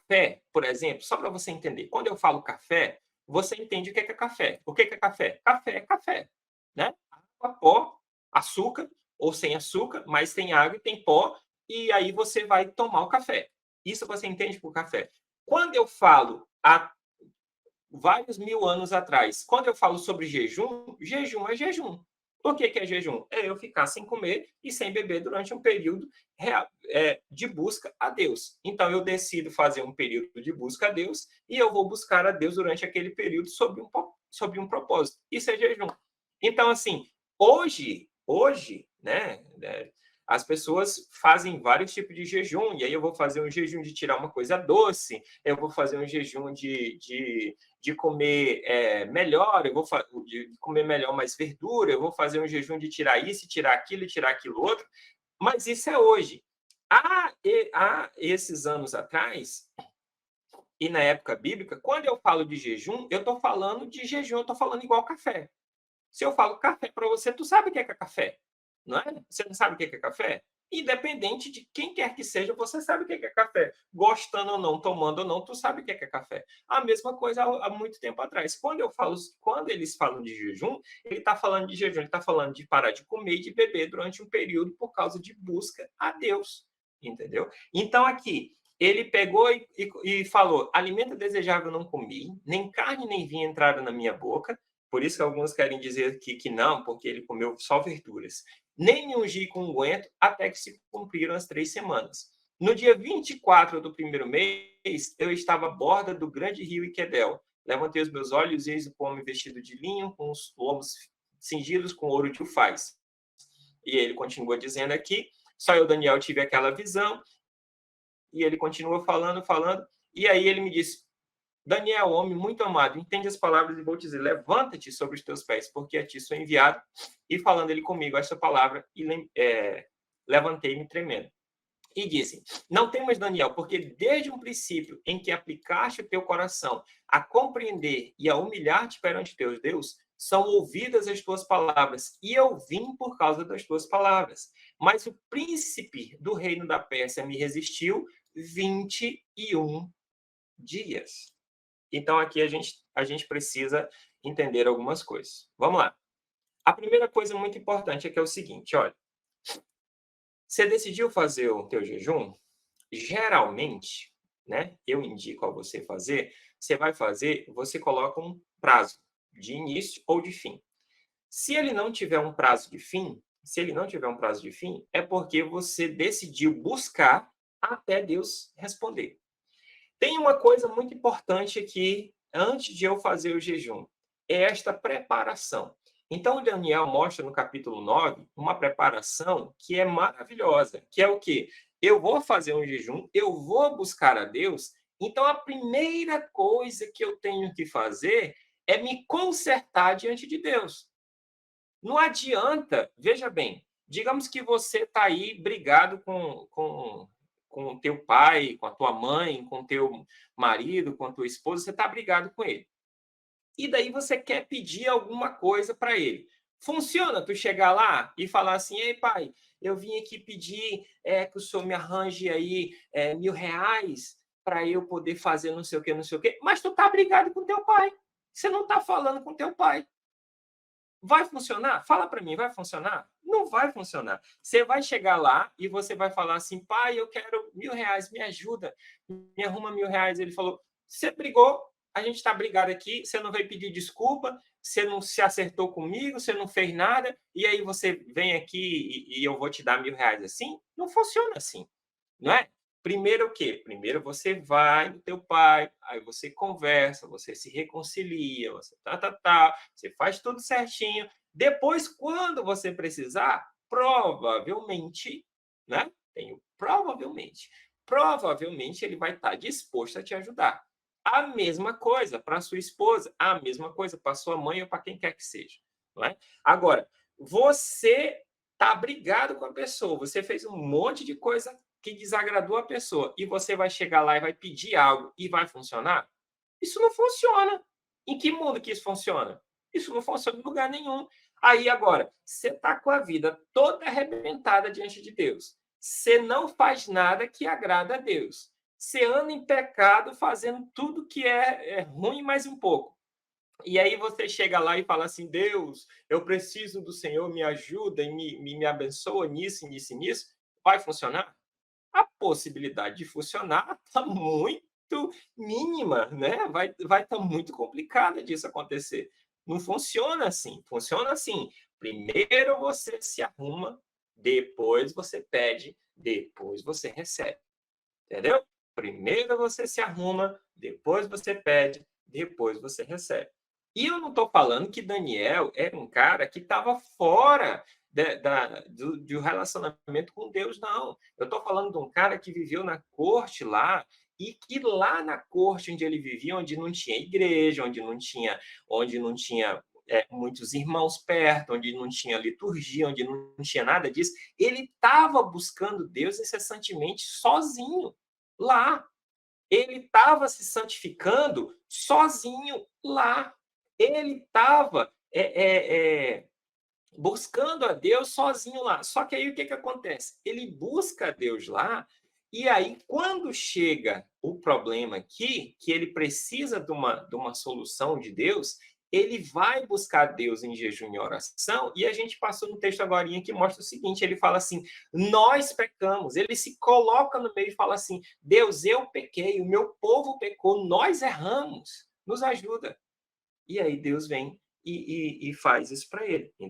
café, por exemplo, só para você entender, quando eu falo café, você entende o que é café. O que é café? Café é café, né? Água, pó, açúcar ou sem açúcar, mas tem água e tem pó, e aí você vai tomar o café. Isso você entende por café. Quando eu falo há vários mil anos atrás, quando eu falo sobre jejum, jejum é jejum. O que é jejum? É eu ficar sem comer e sem beber durante um período de busca a Deus. Então, eu decido fazer um período de busca a Deus e eu vou buscar a Deus durante aquele período sobre um propósito. Isso é jejum. Então, assim, hoje, né, as pessoas fazem vários tipos de jejum, e aí eu vou fazer um jejum de tirar uma coisa doce, eu vou fazer um jejum de comer melhor, eu vou de comer melhor mais verdura, eu vou fazer um jejum de tirar isso, tirar aquilo e tirar aquilo outro, mas isso é hoje. Há esses anos atrás, e na época bíblica, quando eu falo de jejum, eu estou falando de jejum, eu estou falando igual café. Se eu falo café para você, tu sabe o que é café, não é? Você não sabe o que é café? Independente de quem quer que seja, você sabe o que é café. Gostando ou não, tomando ou não, tu sabe o que é café. A mesma coisa há muito tempo atrás. Quando eles falam de jejum, ele está falando de jejum, ele está falando de parar de comer e de beber durante um período por causa de busca a Deus, entendeu? Então aqui ele pegou e falou: alimento desejável não comi, nem carne nem vinho entraram na minha boca. Por isso que alguns querem dizer que não, porque ele comeu só verduras. Nem me ungi com unguento até que se cumpriram as 3 semanas. No dia 24 do primeiro mês, eu estava à borda do grande rio Iquedel. Levantei os meus olhos e eis o homem vestido de linho, com os lombos cingidos com ouro de ufaz. E ele continua dizendo aqui, só eu, Daniel, tive aquela visão, e ele continua falando, falando, e aí ele me disse: Daniel, homem muito amado, entende as palavras e vou te dizer: levanta-te sobre os teus pés, porque a ti sou enviado. E falando ele comigo esta palavra, e levantei-me tremendo. E disse: não temas, Daniel, porque desde um princípio em que aplicaste o teu coração a compreender e a humilhar-te perante teu Deus, são ouvidas as tuas palavras, e eu vim por causa das tuas palavras. Mas o príncipe do reino da Pérsia me resistiu 21 dias. Então, aqui a gente precisa entender algumas coisas. Vamos lá. A primeira coisa muito importante é que é o seguinte, olha, você decidiu fazer o teu jejum, geralmente, né, eu indico a você fazer, você vai fazer, você coloca um prazo de início ou de fim. Se ele não tiver um prazo de fim, se ele não tiver um prazo de fim, é porque você decidiu buscar até Deus responder. Tem uma coisa muito importante aqui, antes de eu fazer o jejum, é esta preparação. Então, o Daniel mostra no capítulo 9 uma preparação que é maravilhosa, que é o quê? Eu vou fazer um jejum, eu vou buscar a Deus, então a primeira coisa que eu tenho que fazer é me consertar diante de Deus. Não adianta, veja bem, digamos que você está aí brigado com o teu pai, com a tua mãe, com o teu marido, com a tua esposa, você está brigado com ele. E daí você quer pedir alguma coisa para ele. Funciona tu chegar lá e falar assim: ei, pai, eu vim aqui pedir que o senhor me arranje aí R$ 1.000 para eu poder fazer não sei o que, não sei o que, mas tu tá brigado com teu pai. Você não está falando com teu pai. Vai funcionar? Fala para mim, vai funcionar? Não vai funcionar. Você vai chegar lá e você vai falar assim: pai, eu quero R$ 1.000, me ajuda, me arruma R$ 1.000. Ele falou: você brigou, a gente está brigado aqui, você não veio pedir desculpa, você não se acertou comigo, você não fez nada, e aí você vem aqui e eu vou te dar R$ 1.000 assim? Não funciona assim, não é? Primeiro o quê? Primeiro você vai no teu pai, aí você conversa, você se reconcilia, você você faz tudo certinho. Depois, quando você precisar, provavelmente, né? Tenho provavelmente ele vai estar disposto a te ajudar. A mesma coisa para sua esposa, a mesma coisa para sua mãe ou para quem quer que seja, não é? Agora, você está brigado com a pessoa, você fez um monte de coisa que desagradou a pessoa e você vai chegar lá e vai pedir algo e vai funcionar? Isso não funciona. Em que mundo que isso funciona? Isso não funciona em lugar nenhum. Aí agora, você está com a vida toda arrebentada diante de Deus. Você não faz nada que agrada a Deus. Você anda em pecado, fazendo tudo que é ruim mais um pouco. E aí você chega lá e fala assim: Deus, eu preciso do Senhor, me ajuda e me abençoa nisso, nisso e nisso. Vai funcionar? A possibilidade de funcionar está muito mínima, né? Vai estar muito complicada disso acontecer. Não funciona assim. Funciona assim: primeiro você se arruma, depois você pede, depois você recebe. Entendeu? Primeiro você se arruma, depois você pede, depois você recebe. E eu não estou falando que Daniel era um cara que estava fora do relacionamento com Deus, não. Eu estou falando de um cara que viveu na corte lá e que lá na corte onde ele vivia, onde não tinha igreja, onde não tinha muitos irmãos perto, onde não tinha liturgia, onde não tinha nada disso, ele estava buscando Deus incessantemente sozinho lá. Ele estava se santificando sozinho lá. Ele estava buscando a Deus sozinho lá. Só que aí o que, que acontece? Ele busca a Deus lá, e aí, quando chega o problema aqui, que ele precisa de uma solução de Deus, ele vai buscar Deus em jejum e oração, e a gente passou no texto agora que mostra o seguinte: ele fala assim, nós pecamos, ele se coloca no meio e fala assim, Deus, eu pequei, o meu povo pecou, nós erramos, nos ajuda. E aí Deus vem e faz isso para ele, entendeu?